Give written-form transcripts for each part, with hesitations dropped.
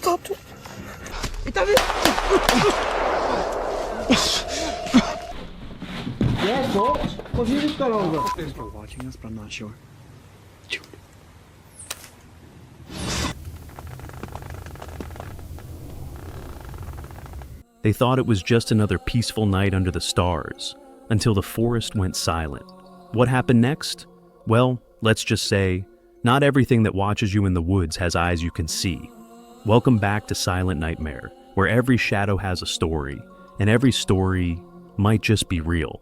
Stop. Yeah, folks. What have you just got over? They're watching us, but I'm not sure. They thought it was just another peaceful night under the stars, until the forest went silent. What happened next? Well, let's just say, not everything that watches you in the woods has eyes you can see. Welcome back to Silent Nightmare, where every shadow has a story, and every story might just be real.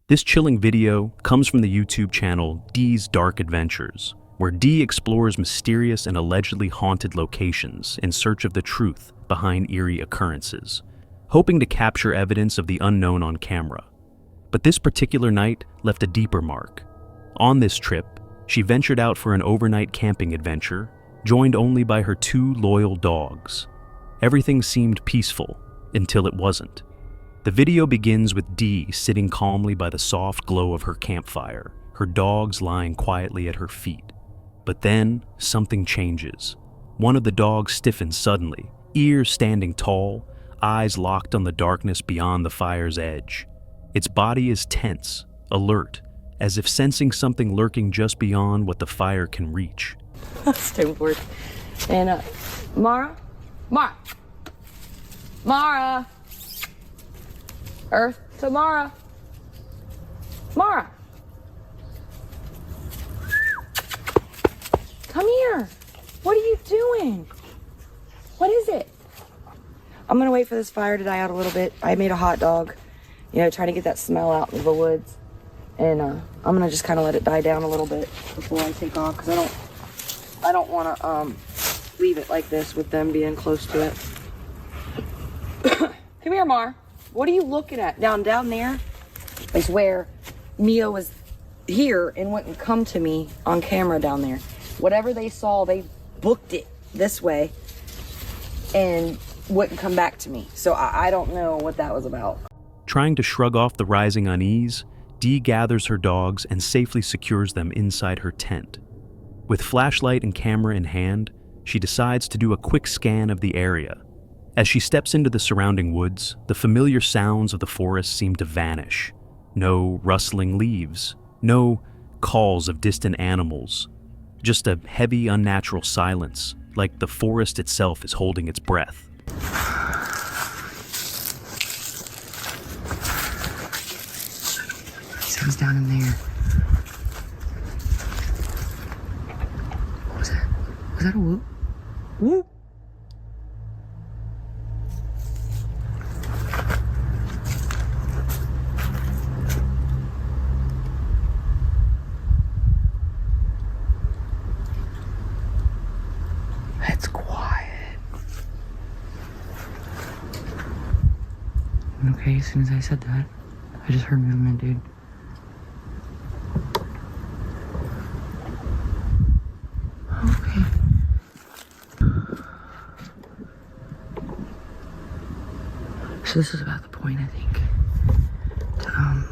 This chilling video comes from the YouTube channel D's Dark Adventures, where D explores mysterious and allegedly haunted locations in search of the truth behind eerie occurrences, hoping to capture evidence of the unknown on camera. But this particular night left a deeper mark. On this trip, she ventured out for an overnight camping adventure, joined only by her 2 loyal dogs. Everything seemed peaceful until it wasn't. The video begins with Dee sitting calmly by the soft glow of her campfire, her dogs lying quietly at her feet. But then, something changes. One of the dogs stiffens suddenly, ears standing tall, eyes locked on the darkness beyond the fire's edge. Its body is tense, alert, as if sensing something lurking just beyond what the fire can reach. Stay bored. And, Mara? Earth to Mara. Come here. What are you doing? What is it? I'm gonna wait for this fire to die out a little bit. I made a hot dog, trying to get that smell out into the woods. And I'm gonna just kind of let it die down a little bit before I take off, because I don't want to leave it like this with them being close to it. Come here, Mar. What are you looking at? Down there is where Mia was here and wouldn't come to me on camera down there. Whatever they saw, they booked it this way and wouldn't come back to me. So I don't know what that was about. Trying to shrug off the rising unease, Dee gathers her dogs and safely secures them inside her tent. With flashlight and camera in hand, she decides to do a quick scan of the area. As she steps into the surrounding woods, the familiar sounds of the forest seem to vanish. No rustling leaves, no calls of distant animals, just a heavy, unnatural silence, like the forest itself is holding its breath. He's down in there. What was that? Was that a whoop? Whoop! It's quiet. Okay, as soon as I said that, I just heard movement, dude. Okay. So this is about the point, I think. To,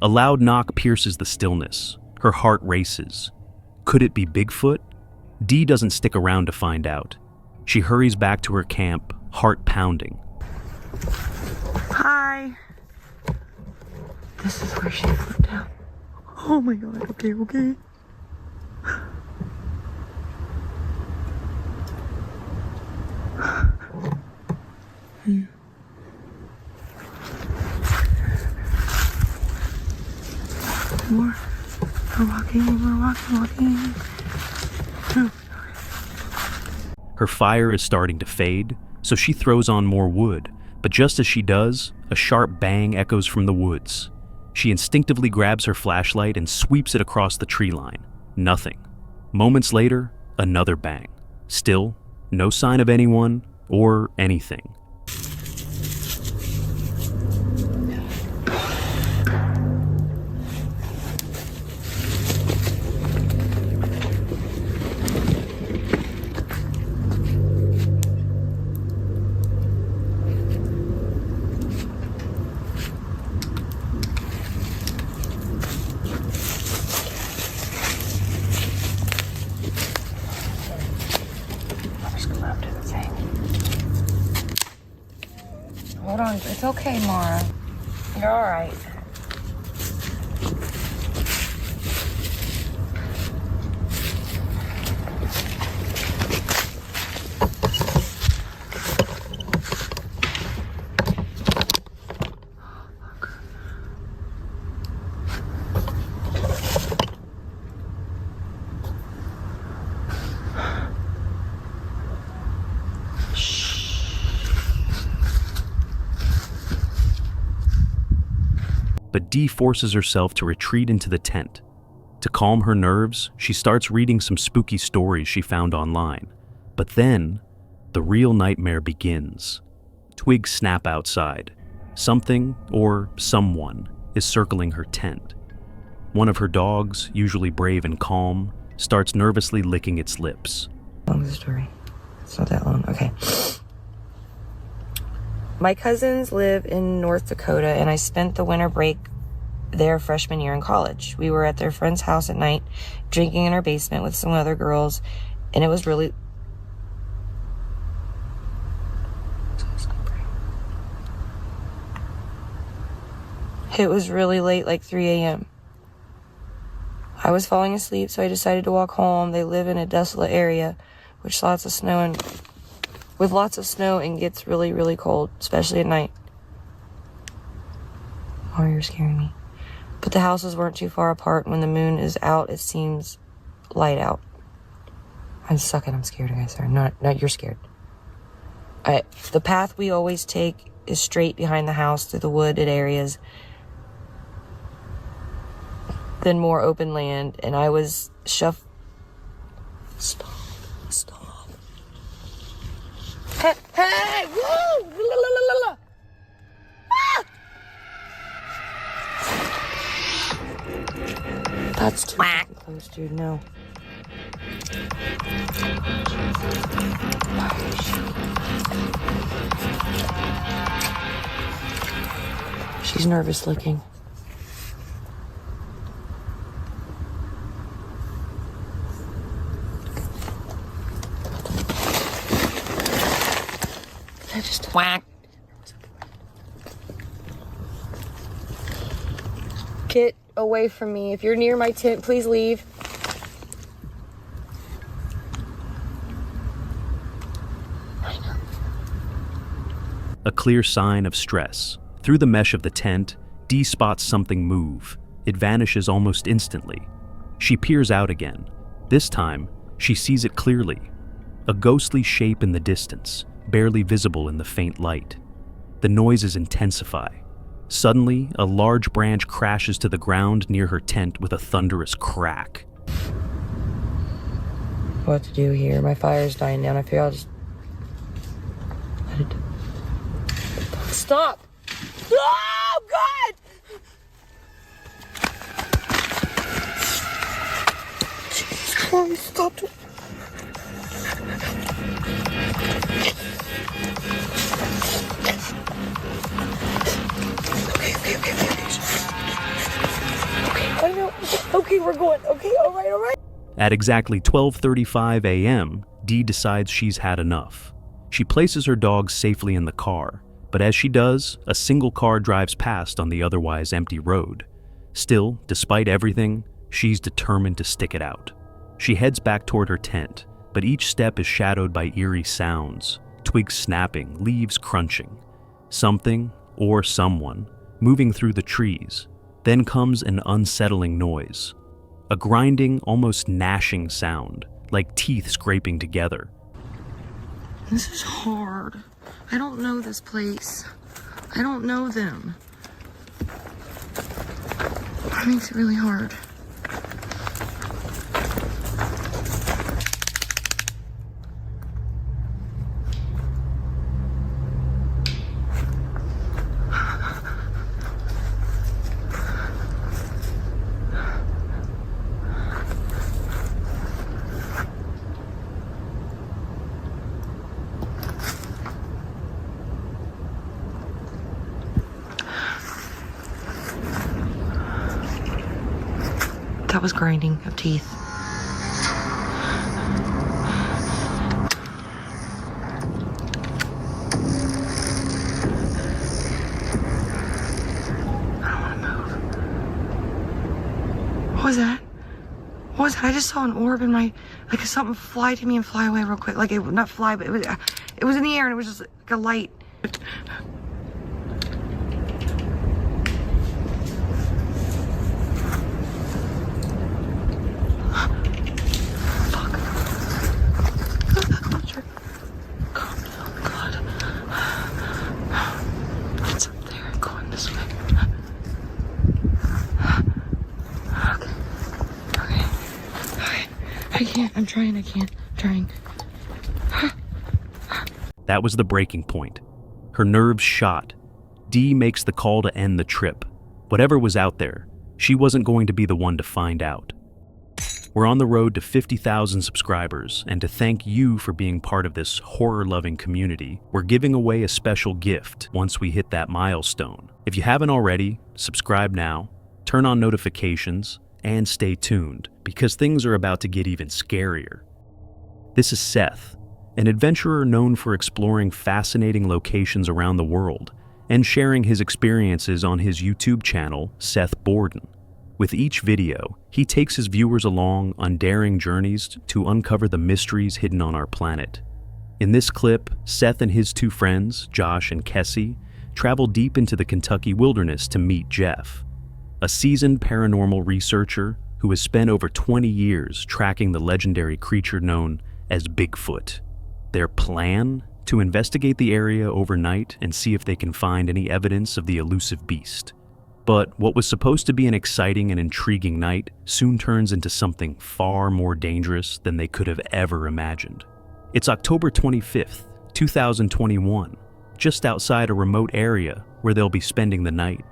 A loud knock pierces the stillness. Her heart races. Could it be Bigfoot? Dee doesn't stick around to find out. She hurries back to her camp, heart pounding. hi. This is where she flipped out. Oh my god, okay. We're walking. Her fire is starting to fade, so she throws on more wood, but just as she does, a sharp bang echoes from the woods. She instinctively grabs her flashlight and sweeps it across the tree line. Nothing. Moments later, another bang. Still, no sign of anyone or anything. Hold on, it's okay, Mara. You're all right. But Dee forces herself to retreat into the tent. To calm her nerves, she starts reading some spooky stories she found online. But then, the real nightmare begins. Twigs snap outside. Something, or someone, is circling her tent. One of her dogs, usually brave and calm, starts nervously licking its lips. Long story. It's not that long. Okay. My cousins live in North Dakota, and I spent the winter break there freshman year in college. We were at their friend's house at night, drinking in her basement with some other girls, and it was really... It was really late, like 3 a.m. I was falling asleep, so I decided to walk home. They live in a desolate area, with lots of snow and gets really, really cold, especially at night. Oh, you're scaring me. But the houses weren't too far apart. When the moon is out, it seems light out. I'm sucking. I'm scared, guys. Sorry. Not you're scared. The path we always take is straight behind the house through the wooded areas, then more open land, and I was Stop. Hey! Whoa! La, la, la, la. Ah! That's too close, dude. No. She's nervous looking. Just whack. Get away from me. If you're near my tent, please leave. A clear sign of stress. Through the mesh of the tent, Dee spots something move. It vanishes almost instantly. She peers out again. This time, she sees it clearly. A ghostly shape in the distance, barely visible in the faint light. The noises intensify. Suddenly, a large branch crashes to the ground near her tent with a thunderous crack. What to do here? My fire's dying down. I figure I'll just let it... Stop! Oh, God! Jesus Christ, stop it. Okay, I know. Okay, we're going. Okay, all right. At exactly 12:35 a.m., Dee decides she's had enough. She places her dog safely in the car, but as she does, a single car drives past on the otherwise empty road. Still, despite everything, she's determined to stick it out. She heads back toward her tent, but each step is shadowed by eerie sounds, twigs snapping, leaves crunching. Something, or someone, moving through the trees. Then comes an unsettling noise. A grinding, almost gnashing sound, like teeth scraping together. This is hard. I don't know this place. I don't know them. That makes it really hard. That was grinding of teeth. What was that? What was that? I just saw an orb in my, like something fly to me and fly away real quick. Like it would not fly, but it was in the air and it was just like a light. Fuck. Oh God. It's up there, going this way. I can't. I'm trying. I can't. I'm trying. That was the breaking point. Her nerves shot. Dee makes the call to end the trip. Whatever was out there, she wasn't going to be the one to find out. We're on the road to 50,000 subscribers, and to thank you for being part of this horror-loving community, we're giving away a special gift once we hit that milestone. If you haven't already, subscribe now, turn on notifications, and stay tuned, because things are about to get even scarier. This is Seth, an adventurer known for exploring fascinating locations around the world and sharing his experiences on his YouTube channel, Seth Borden. With each video, he takes his viewers along on daring journeys to uncover the mysteries hidden on our planet. In this clip, Seth and his two friends, Josh and Kessie, travel deep into the Kentucky wilderness to meet Jeff, a seasoned paranormal researcher who has spent over 20 years tracking the legendary creature known as Bigfoot. Their plan? To investigate the area overnight and see if they can find any evidence of the elusive beast. But what was supposed to be an exciting and intriguing night soon turns into something far more dangerous than they could have ever imagined. It's October 25th, 2021, just outside a remote area where they'll be spending the night.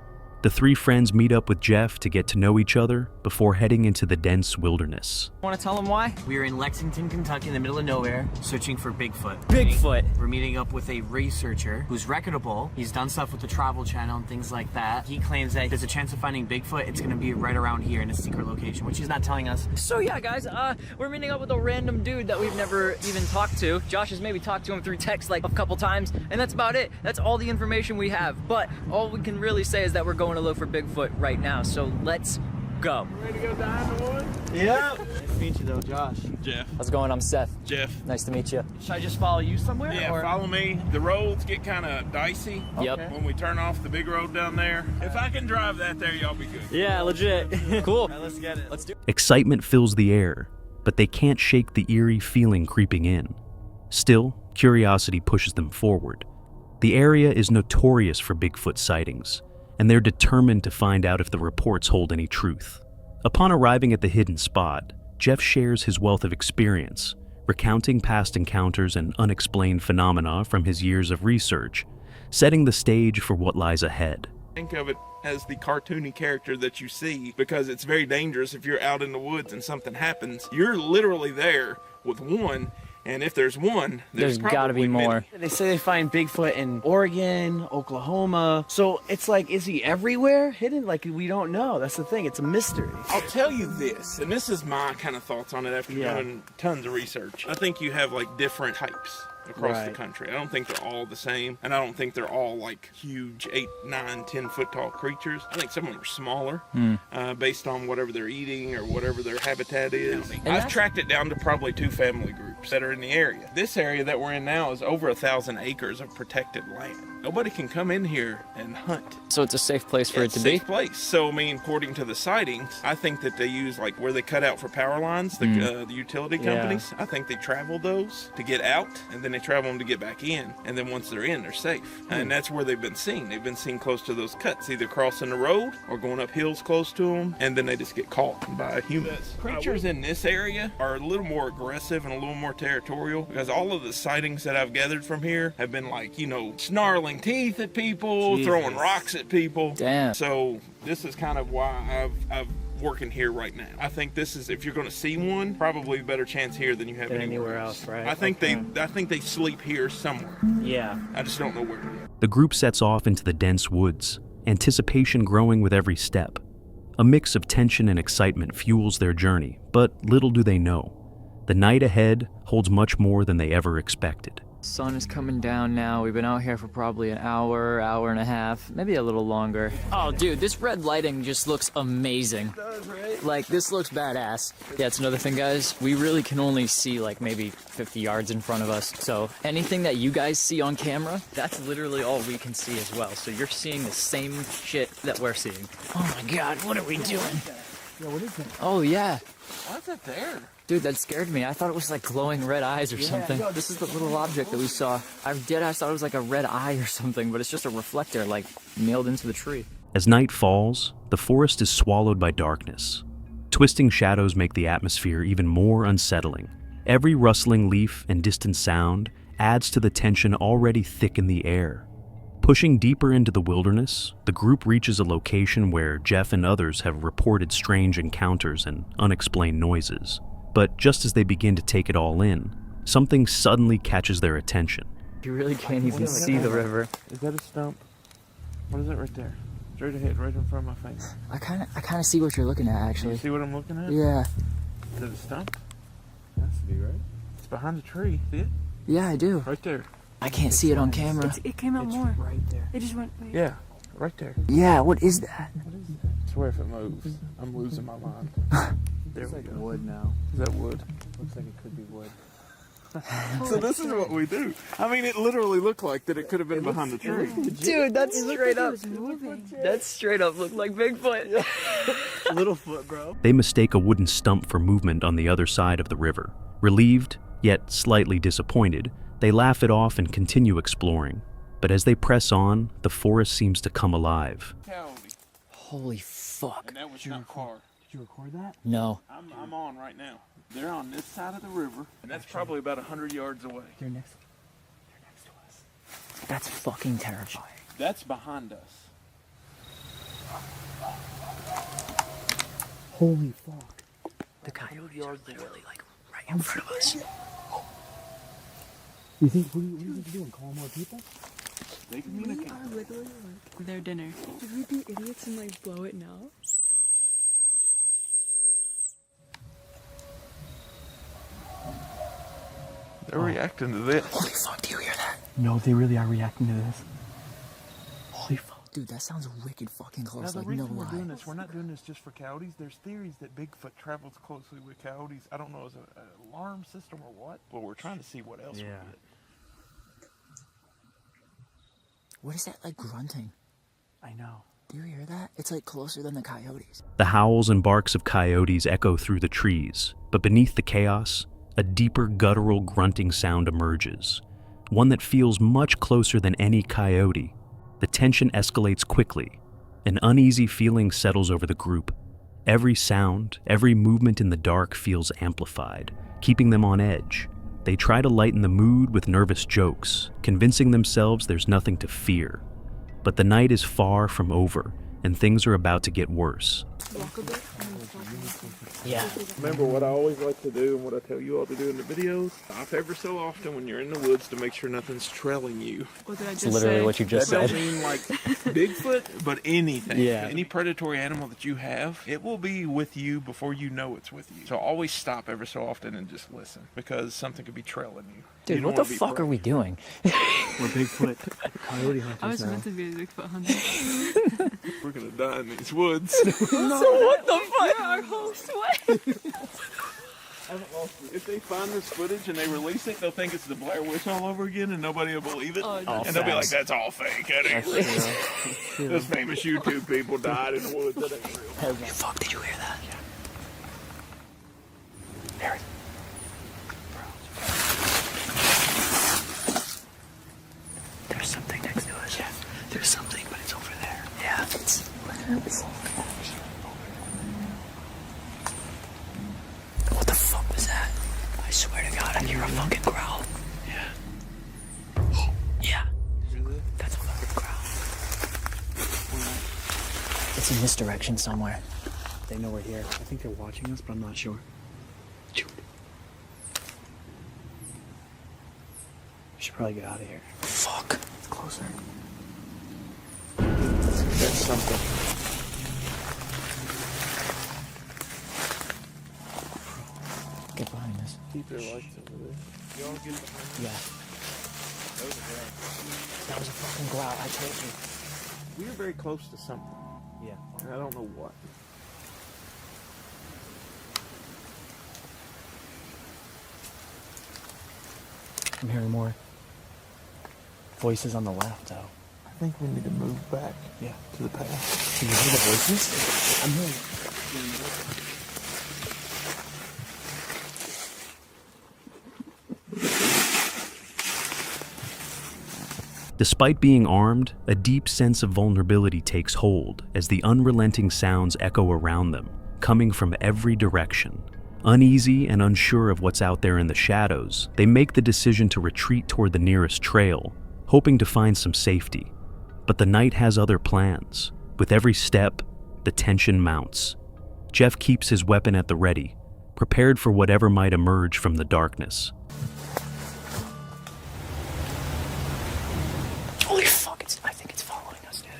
The three friends meet up with Jeff to get to know each other before heading into the dense wilderness. Want to tell them why? We're in Lexington, Kentucky, in the middle of nowhere, searching for Bigfoot. Bigfoot. We're meeting up with a researcher who's reputable. He's done stuff with the Travel Channel and things like that. He claims that there's a chance of finding Bigfoot. It's going to be right around here in a secret location, which he's not telling us. So yeah, guys, we're meeting up with a random dude that we've never even talked to. Josh has maybe talked to him through text like a couple times, and that's about it. That's all the information we have. But all we can really say is that we're going to look for Bigfoot right now. So let's go. Ready to go die in the woods? Yeah. Nice to meet you, though, Josh. Jeff. How's it going? I'm Seth. Jeff. Nice to meet you. Should I just follow you somewhere? Yeah, or? follow me. The roads get kind of dicey. Yep. When we turn off the big road down there. If I can drive that there, y'all be good. Yeah, legit. Cool. All right, let's get it. Let's do it. Excitement fills the air, but they can't shake the eerie feeling creeping in. Still, curiosity pushes them forward. The area is notorious for Bigfoot sightings, and they're determined to find out if the reports hold any truth. Upon arriving at the hidden spot, Jeff shares his wealth of experience, recounting past encounters and unexplained phenomena from his years of research, setting the stage for what lies ahead. Think of it as the cartoony character that you see, because it's very dangerous if you're out in the woods and something happens. You're literally there with one, and if there's one, there's got to be probably more. many. They say they find Bigfoot in Oregon, Oklahoma. So it's like, is he everywhere hidden? Like, we don't know. That's the thing. It's a mystery. I'll tell you this, and this is my kind of thoughts on it after doing tons of research. I think you have like different types across the country. I don't think they're all the same, and I don't think they're all like huge 8, 9, 10 foot tall creatures. I think some of them are smaller based on whatever they're eating or whatever their habitat is. I've tracked it down to probably 2 family groups that are in the area. This area that we're in now is over 1,000 acres of protected land. Nobody can come in here and hunt. So it's a safe place for it It's to a be? safe place. So, I mean, according to the sightings, I think that they use like where they cut out for power lines, the utility companies. I think they travel those to get out, and then they travel them to get back in. And then once they're in, they're safe. And that's where they've been seen. They've been seen close to those cuts, either crossing the road or going up hills close to them, and then they just get caught by humans. Creatures in this area are a little more aggressive and a little more territorial, because all of the sightings that I've gathered from here have been like, you know, snarling teeth at people, throwing rocks at people. Damn. So this is kind of why I've working here right now. I think this is, if you're going to see one, probably a better chance here than you have anywhere else, right? I think they sleep here somewhere. Yeah. I just don't know where. The group sets off into the dense woods, anticipation growing with every step. A mix of tension and excitement fuels their journey, but little do they know. The night ahead holds much more than they ever expected. Sun is coming down now. We've been out here for probably an hour, hour and a half, maybe a little longer. Oh, dude, this red lighting just looks amazing. It does, right? Like, this looks badass. Yeah, it's another thing, guys. We really can only see, like, maybe 50 yards in front of us. So anything that you guys see on camera, that's literally all we can see as well. So you're seeing the same shit that we're seeing. Oh, my God, what are we doing? Yeah, what is that? Oh, yeah. Why is that there? Dude, that scared me. I thought it was like glowing red eyes or something. This is the little object that we saw. I thought it was like a red eye or something, but it's just a reflector, like, nailed into the tree. As night falls, the forest is swallowed by darkness. Twisting shadows make the atmosphere even more unsettling. Every rustling leaf and distant sound adds to the tension already thick in the air. Pushing deeper into the wilderness, the group reaches a location where Jeff and others have reported strange encounters and unexplained noises. But just as they begin to take it all in, something suddenly catches their attention. You really can't even see the river. Is that a stump? What is it right there? Straight ahead, right in front of my face. I kind of see what you're looking at, actually. You see what I'm looking at? Yeah. Is it a stump? It has to be, right? It's behind the tree. See it? Yeah, I do. Right there. I can't see it on camera. It came out more. Right there. It just went. Wait. Yeah, right there. Yeah, what is that? I swear if it moves, I'm losing my mind. There we go. Wood now. Is that wood? Looks like it could be wood. So this is what we do. I mean, it literally looked like that it could have been behind the tree. Dude, that's straight up. That straight up looked like Bigfoot. Littlefoot, bro. They mistake a wooden stump for movement on the other side of the river. Relieved, yet slightly disappointed, they laugh it off and continue exploring. But as they press on, the forest seems to come alive. Holy fuck. And that was not far. Did you record that? No. I'm on right now. They're on this side of the river, and that's probably about 100 yards away. They're next to us. That's fucking terrifying. That's behind us. Holy fuck. The coyotes are literally like right in front of us. You think, what do you think you're doing? Call more people? They We communicate. are literally like with their dinner. Did we be idiots and like blow it now? They're reacting to this. Holy fuck, do you hear that? No, they really are reacting to this. Holy fuck. Dude, that sounds wicked fucking Now, close, the like no reason we're doing lie. this, we're not doing this just for coyotes. There's theories that Bigfoot travels closely with coyotes. I don't know, is it an alarm system or what? But we're trying to see what else we get. What is that like grunting? I know. Do you hear that? It's like closer than the coyotes. The howls and barks of coyotes echo through the trees, but beneath the chaos, a deeper guttural grunting sound emerges, one that feels much closer than any coyote. The tension escalates quickly. An uneasy feeling settles over the group. Every sound, every movement in the dark feels amplified, keeping them on edge. They try to lighten the mood with nervous jokes, convincing themselves there's nothing to fear. But the night is far from over, and things are about to get worse. Walk a bit and then stop. Yeah. Remember what I always like to do and what I tell you all to do in the videos? Stop ever so often when you're in the woods to make sure nothing's trailing you. What did I just Literally say? what you just That said. don't mean like Bigfoot, but anything. Yeah. Any predatory animal that you have, it will be with you before you know it's with you. So always stop ever so often and just listen, because something could be trailing you. Dude, You what don't the wanna be fuck are we doing? We're Bigfoot coyote hunters I was now. meant to be a Bigfoot hunter. We're gonna die in these woods. So what the fuck? Our whole sweat. If they find this footage and they release it, they'll think it's the Blair Witch all over again, and nobody will believe it. Oh, and they'll be like, facts. "That's all fake. That ain't real. Those famous YouTube people died in the woods. That ain't real." Fuck, did you hear that? Harry. There's something next to us. Yeah, there's something, but it's over there. Yeah, it's what the fuck was that? I swear to God, I hear a fucking growl. Yeah. Yeah. That's a fucking growl. It's in this direction somewhere. They know we're here. I think they're watching us, but I'm not sure. We should probably get out of here. Fuck. It's closer. That's something. Keep their lights over there. Y'all get behind me. Yeah. That was a fucking growl, I told you. We are very close to something. Yeah. And I don't know what. I'm hearing more voices on the left, though. I think we need to move back Yeah. to the path. Can you hear the voices? I'm hearing. Despite being armed, a deep sense of vulnerability takes hold as the unrelenting sounds echo around them, coming from every direction. Uneasy and unsure of what's out there in the shadows, they make the decision to retreat toward the nearest trail, hoping to find some safety. But the night has other plans. With every step, the tension mounts. Jeff keeps his weapon at the ready, prepared for whatever might emerge from the darkness. Holy fuck, I think it's following us, dude.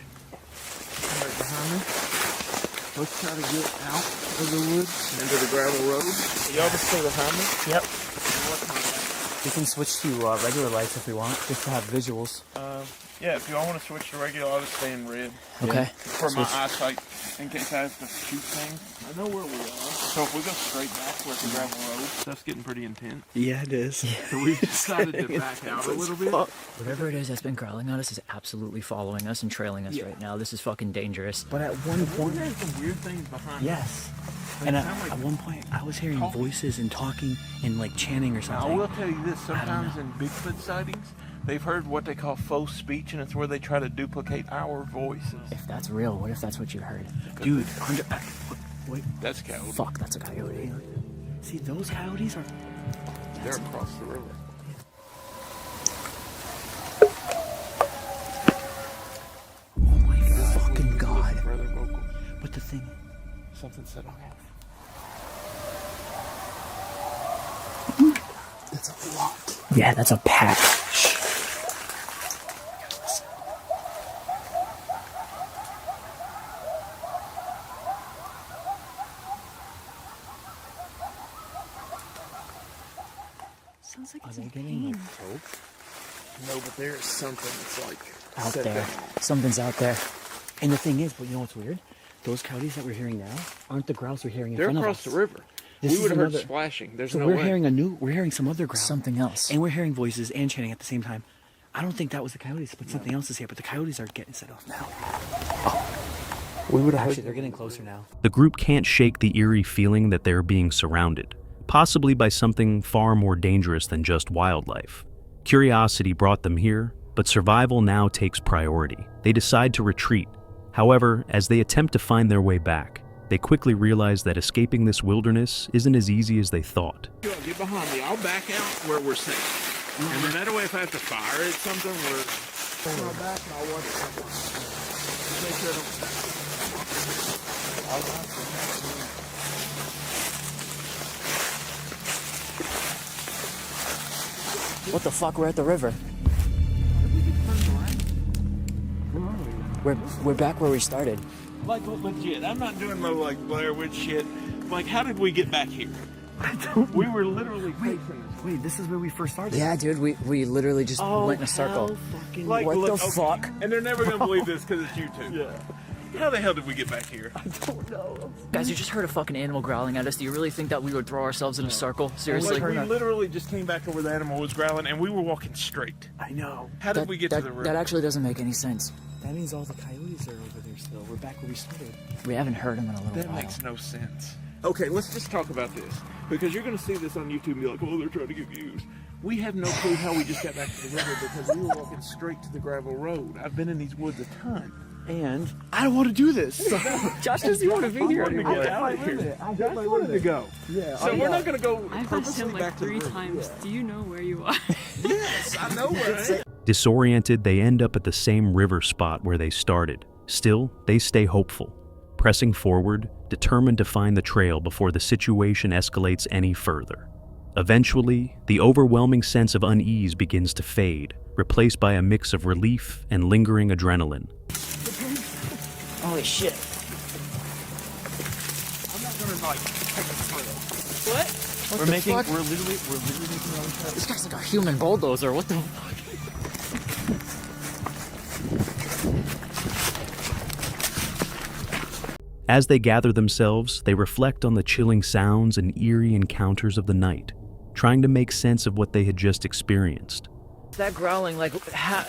Right behind me. Let's try to get out of the woods into the gravel road. Y'all just stay behind me. Yep. We can switch to regular lights if we want, just to have visuals. Yeah, if y'all want to switch to regular, I'll just stay in red. Okay. For my eyesight, in case I have to shoot things. I know where we are. So if we go straight back where the gravel road, stuff's getting pretty intense. Yeah, it is. So we decided to back out a little bit. Whatever it is that's been growling at us is absolutely following us and trailing us right now. This is fucking dangerous. But at one point, There's some weird things behind us. yes. And at one point, I was hearing voices and talking and like chanting or Now, something. I will tell you this, sometimes in Bigfoot sightings, they've heard what they call faux speech, and it's where they try to duplicate our voices. If that's real, what if that's what you heard? Dude, wait, That's coyote. Fuck, that's a coyote. see those coyotes are. They're across the river. Oh my fucking god! Further vocal. But the thing, Something said, okay. that's a lot. Yeah, that's a pack. Sounds like Are it's they in getting pain. like choked? No, but there is something that's like Out set there. down. Something's out there. And the thing is, but you know what's weird? Those coyotes that we're hearing now aren't the growls we're hearing in They're front of across us. the river. This We is would have heard another- splashing. There's So no we're way. hearing some other growl. Something else. And we're hearing voices and chanting at the same time. I don't think that was the coyotes, but something else is here. But the coyotes are getting set off now. We would have Actually, they're getting closer now. The group can't shake the eerie feeling that they're being surrounded, possibly by something far more dangerous than just wildlife. Curiosity brought them here, but survival now takes priority. They decide to retreat. However, as they attempt to find their way back, they quickly realize that escaping this wilderness isn't as easy as they thought. Get behind me. I'll back out where we're safe. And then that way, if I have to fire at something, we're back and I'll watch it. Make sure I don't. What the fuck? We're at the river. We're back where we started. Like legit, I'm not doing no like Blair Witch shit. Like, how did we get back here? We were literally facing this. Wait, this is where we first started. Yeah, dude, we literally just went in a circle. Like, What look, the okay. fuck? And they're never gonna believe this because it's YouTube. Yeah. How the hell did we get back here? Guys, you just heard a fucking animal growling at us. Do you really think that we would throw ourselves in a circle? Seriously? Like, we literally just came back to where the animal was growling, and we were walking straight. I know. How did we get to the river? That actually doesn't make any sense. That means all the coyotes are over there still. We're back where we started. We haven't heard him in a little That while. makes no sense. Okay, let's just talk about this. Because you're going to see this on YouTube and be like, oh, they're trying to get views. We have no clue how we just got back to the river because we were walking straight to the gravel road. I've been in these woods a ton. And I don't want to do this. So Josh doesn't want to be here To get out of here. I wanted to go. yeah. So we're not going to go I've asked purposely him back like to the 3 river. times. Do you know where you are? Yes, I know where I am. Disoriented, they end up at the same river spot where they started. Still, they stay hopeful, pressing forward, determined to find the trail before the situation escalates any further. Eventually, the overwhelming sense of unease begins to fade, replaced by a mix of relief and lingering adrenaline. Holy shit. I'm not going to, like, take a thrill. What? We're literally making our own trail. This guy's like a human bulldozer. What the fuck? As they gather themselves, they reflect on the chilling sounds and eerie encounters of the night, trying to make sense of what they had just experienced. That growling, like,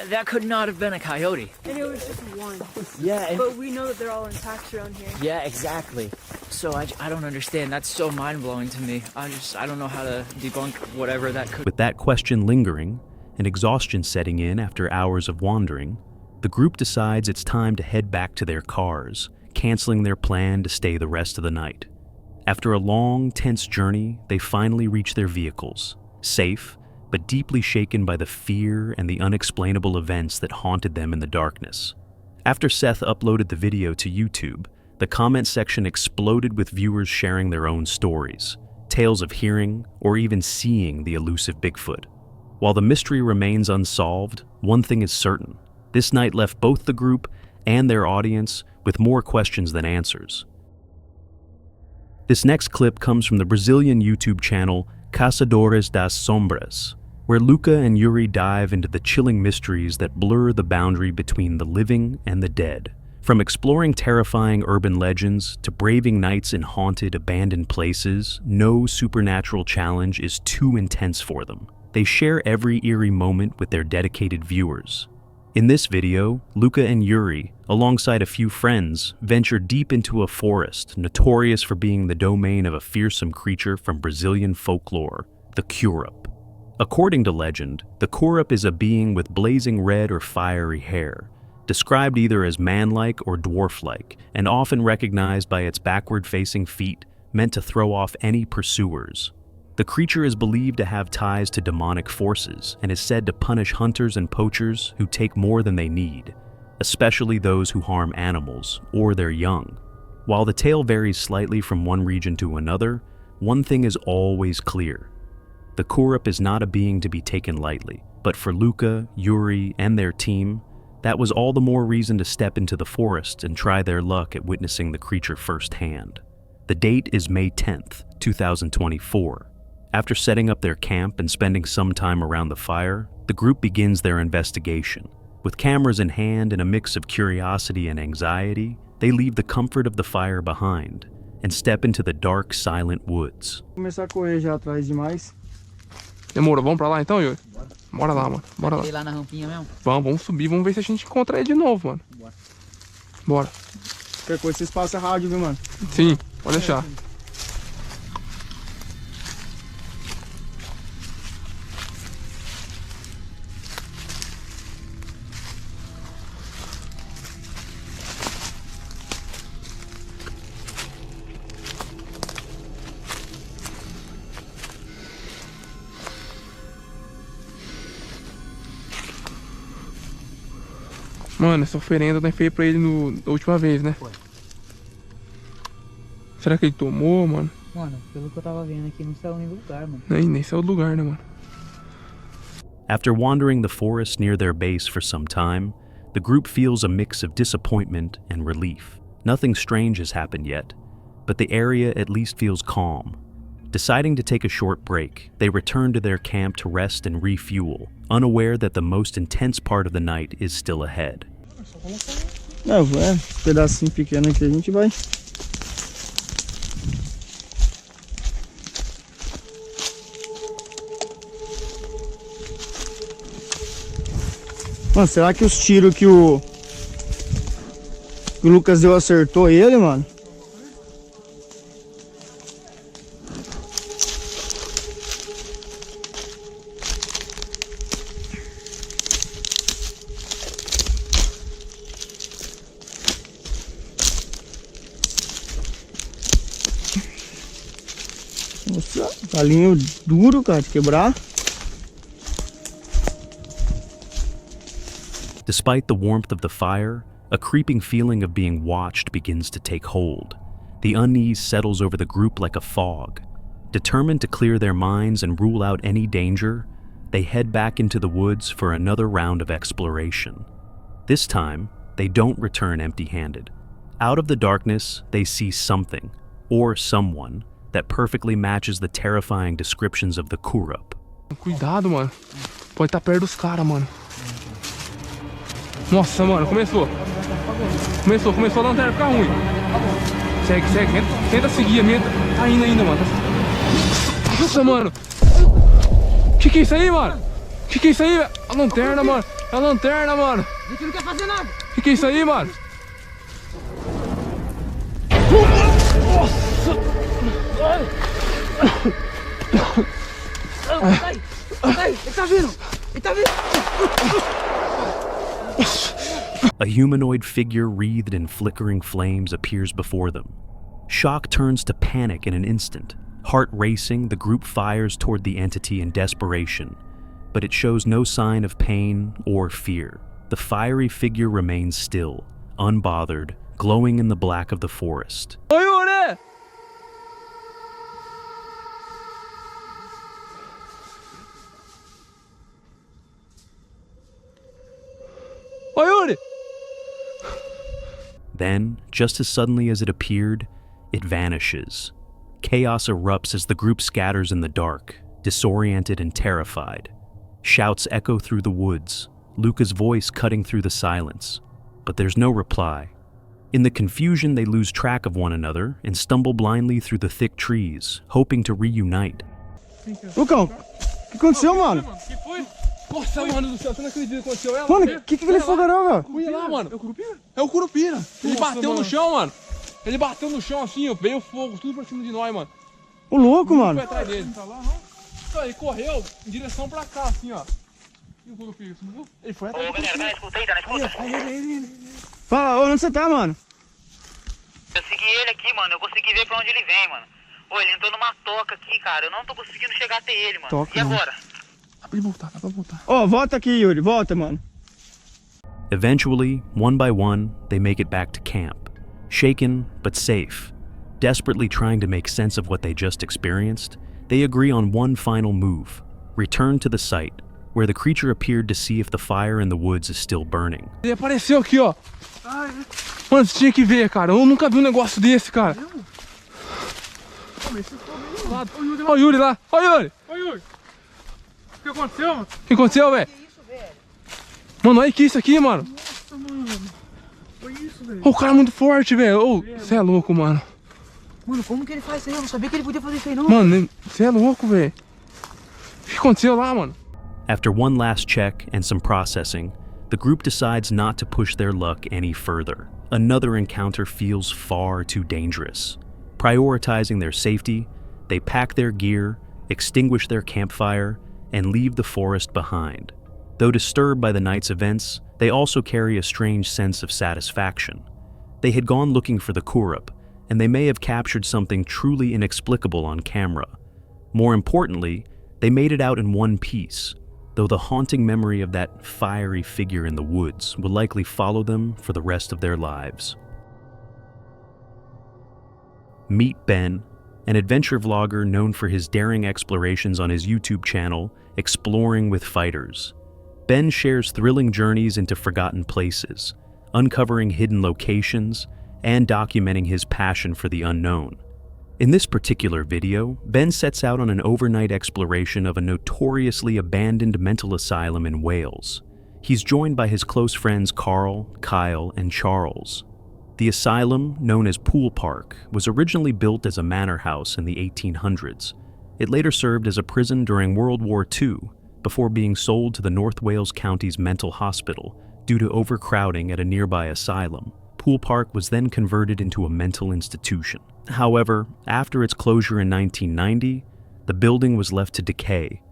that could not have been a coyote. And it was just one. Yeah, But we know that they're all intact around here. yeah, exactly. So I don't understand. That's so mind-blowing to me. I don't know how to debunk whatever that could. With that question lingering and exhaustion setting in after hours of wandering, the group decides it's time to head back to their cars, canceling their plan to stay the rest of the night. After a long, tense journey, they finally reach their vehicles, safe, but deeply shaken by the fear and the unexplainable events that haunted them in the darkness. After Seth uploaded the video to YouTube, the comment section exploded with viewers sharing their own stories, tales of hearing or even seeing the elusive Bigfoot. While the mystery remains unsolved, one thing is certain: this night left both the group and their audience with more questions than answers. This next clip comes from the Brazilian YouTube channel Caçadores das Sombras, where Luca and Yuri dive into the chilling mysteries that blur the boundary between the living and the dead. From exploring terrifying urban legends to braving nights in haunted, abandoned places, no supernatural challenge is too intense for them. They share every eerie moment with their dedicated viewers. In this video, Luca and Yuri, alongside a few friends, venture deep into a forest notorious for being the domain of a fearsome creature from Brazilian folklore, the Curup. According to legend, the Curup is a being with blazing red or fiery hair, described either as man-like or dwarf-like, and often recognized by its backward-facing feet, meant to throw off any pursuers. The creature is believed to have ties to demonic forces and is said to punish hunters and poachers who take more than they need, especially those who harm animals or their young. While the tale varies slightly from one region to another, one thing is always clear. The Curup is not a being to be taken lightly, but for Luca, Yuri, and their team, that was all the more reason to step into the forest and try their luck at witnessing the creature firsthand. The date is May 10th, 2024. After setting up their camp and spending some time around the fire, the group begins their investigation. With cameras in hand and a mix of curiosity and anxiety, they leave the comfort of the fire behind and step into the dark, silent woods. Começar a correr já atrás demais. Demorou, vamos pra lá então, Yuri? Bora lá, mano. Bora lá. Ir lá na rampinha mesmo? Vamos subir, vamos ver se a gente encontra ele de novo, mano. Bora. Qualquer coisa vocês passam rádio, viu, mano? Sim, pode deixar. Mano, essa oferenda eu feita pra ele da última vez, né? Foi. Será que ele tomou, mano? Mano, pelo que eu tava vendo aqui, não saiu nem do lugar, mano. Nem saiu do lugar, né, mano? After wandering the forest near their base for some time, the group feels a mix of disappointment and relief. Nothing strange has happened yet, but the area at least feels calm. Deciding to take a short break, they return to their camp to rest and refuel, unaware that the most intense part of the night is still ahead. Não, esse pedacinho pequeno aqui a gente vai. Mano, será que os tiros que o Lucas deu acertou ele, mano? Nossa, galinho duro, cara, de quebrar. Despite the warmth of the fire, a creeping feeling of being watched begins to take hold. The unease settles over the group like a fog. Determined to clear their minds and rule out any danger, they head back into the woods for another round of exploration. This time, they don't return empty-handed. Out of the darkness, they see something, or someone, that perfectly matches the terrifying descriptions of the Curup. Cuidado, mano. Pode estar perto dos caras, mano. Nossa, mano, começou. Começou a lanterna ficar ruim. Segue. Tenta seguir a minha. Tá indo ainda, mano. Nossa, mano. Que é isso aí, mano? Que é isso aí? A lanterna, mano. É a lanterna, mano. A gente não quer fazer nada. Que é isso aí, mano? Ele tá vindo. A humanoid figure wreathed in flickering flames appears before them. Shock turns to panic in an instant. Heart racing, the group fires toward the entity in desperation, but it shows no sign of pain or fear. The fiery figure remains still, unbothered, glowing in the black of the forest. Oi, Yuri! Oi, Yuri! Then, just as suddenly as it appeared, it vanishes. Chaos erupts as the group scatters in the dark, disoriented and terrified. Shouts echo through the woods, Luca's voice cutting through the silence, but there's no reply. In the confusion, they lose track of one another and stumble blindly through the thick trees, hoping to reunite. Lucão, o que aconteceu, mano? Que foi? Nossa, mano do céu, você não acredita que aconteceu? Ela, Mano, o que aquele fogarão, velho? Olha lá, mano. É o Curupira? É o Curupira. Ele bateu no chão, mano. Ele bateu no chão assim, ó. Veio fogo, tudo pra cima de nós, mano. O louco, mano. Foi atrás dele. Tá lá, não? Então, ele correu em direção pra cá, assim, ó. E o Curupira, você não viu? Ele foi atrás dele. Ô, galera, tá na escuta, ele. Fala, onde você tá, mano? Eu segui ele aqui, mano. Eu consegui ver pra onde ele vem, mano. Ô, ele entrou numa toca aqui, cara. Eu não tô conseguindo chegar até ele, mano. Toca, e agora? Dá pra voltar. Ó, volta aqui, Yuri. Volta, mano. Eventually, one by one, they make it back to camp. Shaken, but safe. Desperately trying to make sense of what they just experienced, they agree on one final move. Return to the site, where the creature appeared to see if the fire in the woods is still burning. Ele apareceu aqui, ó. Mano, você tinha que ver, cara. Eu nunca vi um negócio desse, cara. Ó o Yuri lá. Ó o Yuri. O que aconteceu, mano? O que aconteceu, velho? Mano, olha que isso aqui, mano. Nossa, mano. Foi isso, velho. O cara é muito forte, velho. Você é louco, mano. Mano, como que ele faz isso aí? Eu não sabia que ele podia fazer isso aí, não. Mano, você é louco, velho. O que aconteceu lá, mano? After one last check and some processing, the group decides not to push their luck any further. Another encounter feels far too dangerous. Prioritizing their safety, they pack their gear, extinguish their campfire, and leave the forest behind. Though disturbed by the night's events, they also carry a strange sense of satisfaction. They had gone looking for the Curup, and they may have captured something truly inexplicable on camera. More importantly, they made it out in one piece, though the haunting memory of that fiery figure in the woods will likely follow them for the rest of their lives. Meet Ben, an adventure vlogger known for his daring explorations on his YouTube channel, Exploring with Fighters. Ben shares thrilling journeys into forgotten places, uncovering hidden locations, and documenting his passion for the unknown. In this particular video, Ben sets out on an overnight exploration of a notoriously abandoned mental asylum in Wales. He's joined by his close friends Carl, Kyle, and Charles. The asylum, known as Pool Park, was originally built as a manor house in the 1800s. It later served as a prison during World War II, before being sold to the North Wales County's mental hospital due to overcrowding at a nearby asylum. Pool Park was then converted into a mental institution. However, after its closure in 1990, the building was left to decay,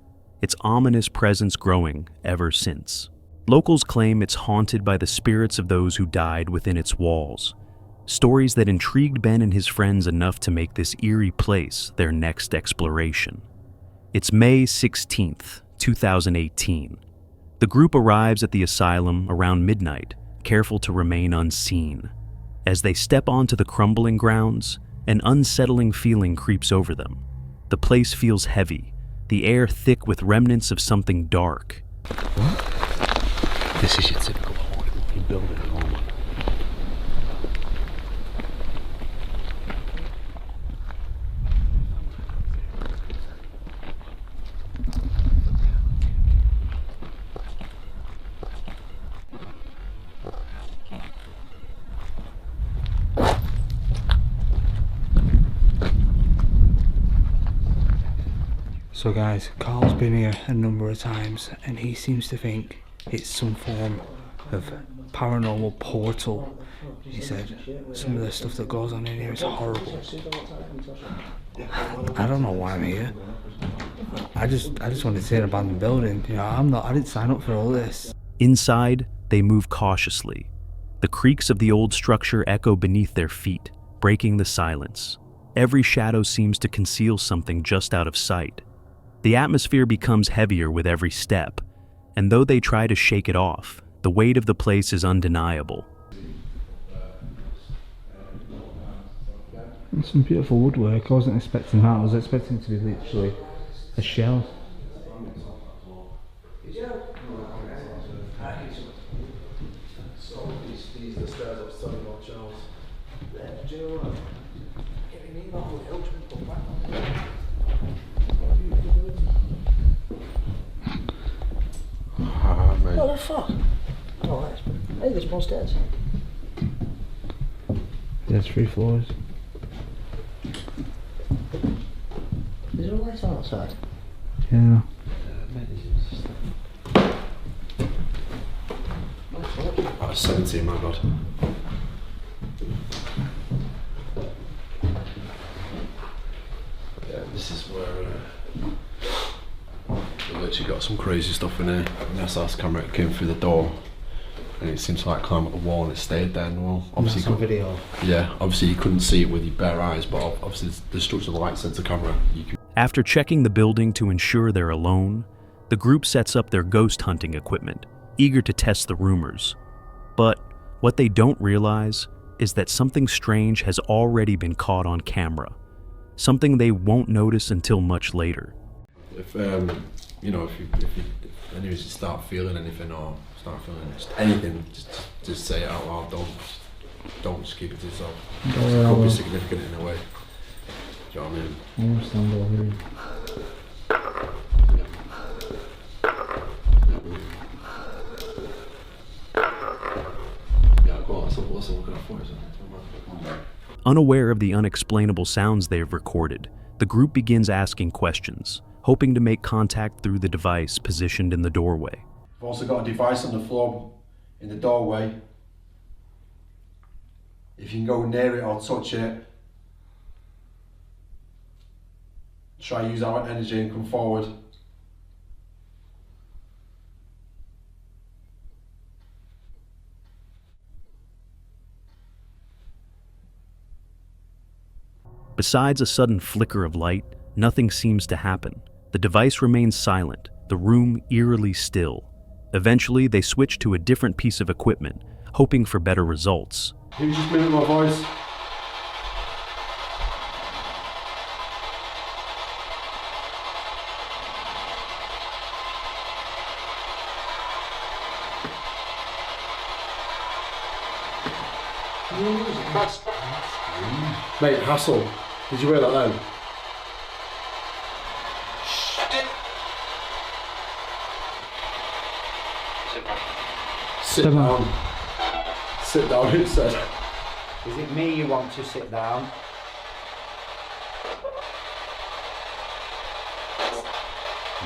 its ominous presence growing ever since. Locals claim it's haunted by the spirits of those who died within its walls. Stories that intrigued Ben and his friends enough to make this eerie place their next exploration. It's May 16th, 2018. The group arrives at the asylum around midnight, careful to remain unseen. As they step onto the crumbling grounds, an unsettling feeling creeps over them. The place feels heavy, the air thick with remnants of something dark. This is your typical haunted building at home. So guys, Carl's been here a number of times and he seems to think it's some form of paranormal portal. He said some of the stuff that goes on in here is horrible. I don't know why I'm here. I just wanted to see an abandoned building. You know, I didn't sign up for all this. Inside, they move cautiously. The creaks of the old structure echo beneath their feet, breaking the silence. Every shadow seems to conceal something just out of sight. The atmosphere becomes heavier with every step, and though they try to shake it off, the weight of the place is undeniable. Some beautiful woodwork. I wasn't expecting that. I was expecting it to be literally a shell. What the fuck? Oh, that's... Hey, there's more stairs. There's 3 floors. Is there a light on outside? Yeah. I was 17, my god. Yeah, this is where we literally got some crazy stuff in here. The SLS camera came through the door and it seems to like climb up the wall and it stayed there in the wall. Obviously, that's on video. Yeah, obviously you couldn't see it with your bare eyes, but obviously the structure of the light sensor camera, you could. After checking the building to ensure they're alone, the group sets up their ghost hunting equipment, eager to test the rumors. But what they don't realize is that something strange has already been caught on camera, something they won't notice until much later. If you know, if anyways you start feeling anything or start feeling just anything, just say it out loud. Don't just keep it to yourself. It could be significant in a way. Do you know what I mean? I want to stand over here. Yeah, go on, let's look at our photos. Unaware of the unexplainable sounds they have recorded, the group begins asking questions, hoping to make contact through the device positioned in the doorway. We've also got a device on the floor in the doorway. If you can go near it or touch it, try use our energy and come forward. Besides a sudden flicker of light, nothing seems to happen. The device remains silent, the room eerily still. Eventually, they switch to a different piece of equipment, hoping for better results. Can you just mimic my voice? Mate, hassle. Did you hear that then? Sit down. Sit down, it said. Is it me you want to sit down?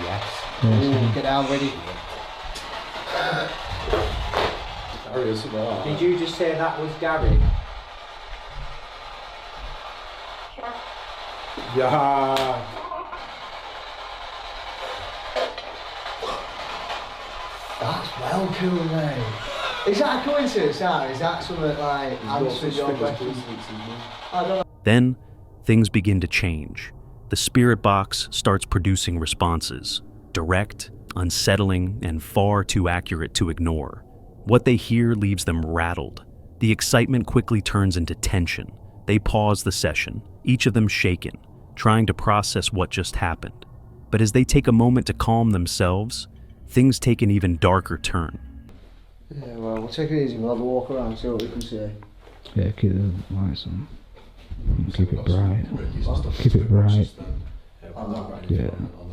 Yes. Get down, ready. Did you just say that was Gary? Yeah. That's well cool, mate. Is that a coincidence, or is that something like answers your question? I don't know. Then, things begin to change. The spirit box starts producing responses, direct, unsettling, and far too accurate to ignore. What they hear leaves them rattled. The excitement quickly turns into tension. They pause the session, each of them shaken, trying to process what just happened. But as they take a moment to calm themselves, things take an even darker turn. Yeah, well, we'll take it easy. We'll have a walk around, see what we can see. Yeah, keep the lights on. Keep it bright. Keep it bright. Yeah. On the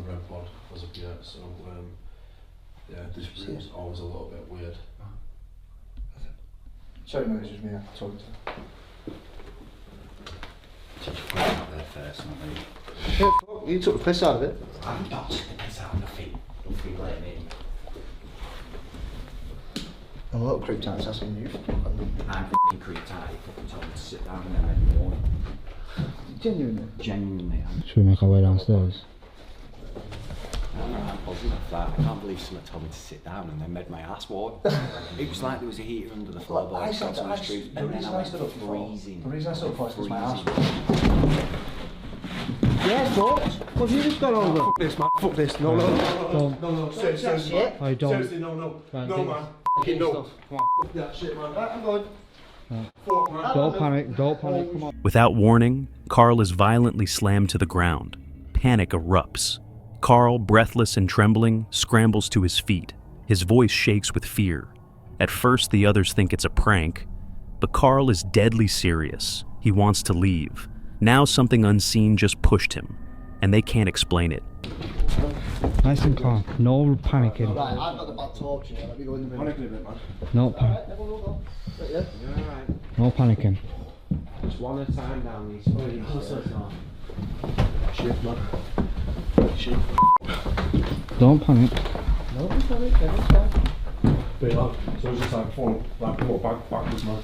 red pod as of yet, so yeah, this room's always a little bit weird. Sorry, no, it's just me. I'm talking to Touch a point out there first, I think. you. You took the piss out of it. I'm not taking the piss out of nothing. Nothing like me. I'm a little creeped out, it's asking you. I'm f***ing creeped out. He fucking told me to sit down and then made me warning. Genuinely? Genuinely. Should we make our way downstairs? I'm positive that. I can't believe someone told me to sit down and then made my ass warm. It was like there was a heater under the floorboards. The reason I stood up for it was my ass. Yeah, fucked. What have you just got over? Fuck this, man. Fuck this. No. Seriously, I don't. Seriously, no. Right, No, man. Fucking no. Fuck that shit, man. Right, I'm going. Fuck, man. Don't panic, come on. Without warning, Carl is violently slammed to the ground. Panic erupts. Carl, breathless and trembling, scrambles to his feet. His voice shakes with fear. At first, the others think it's a prank, but Carl is deadly serious. He wants to leave. Now something unseen just pushed him, and they can't explain it. Nice and calm. No panicking. Right, I've got the back torch here. Let me go in the middle. No panic. No panicking. Just one at a time down these stairs. Shit, man. Shit. Don't panic. No, don't panic. Everyone's fine. But so it's just like falling, like backwards, man.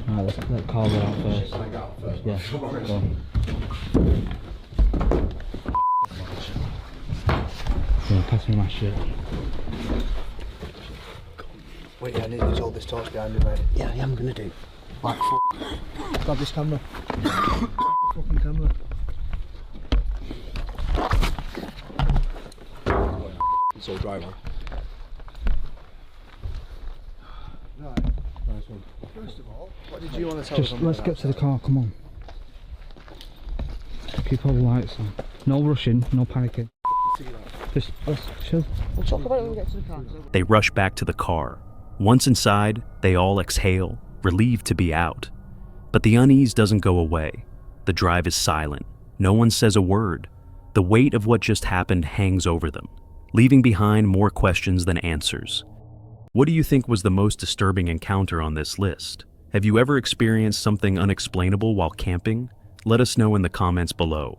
Alright, let's let Carl go out first. I got out first. Yeah, go on. Yeah, pass me my shit. Wait, I need to hold this torch behind me, mate. Yeah, I'm gonna do. Like, fuck. Grab this camera. Fucking camera. It's all dry, man. Right. Nice one. First of all, what did you want to tell us? Just let's get to the car, come on. Keep all the lights on. No rushing, no panicking. Just let's chill. We'll talk about it when we get to the car. They rush back to the car. Once inside, they all exhale, relieved to be out. But the unease doesn't go away. The drive is silent. No one says a word. The weight of what just happened hangs over them, leaving behind more questions than answers. What do you think was the most disturbing encounter on this list? Have you ever experienced something unexplainable while camping? Let us know in the comments below.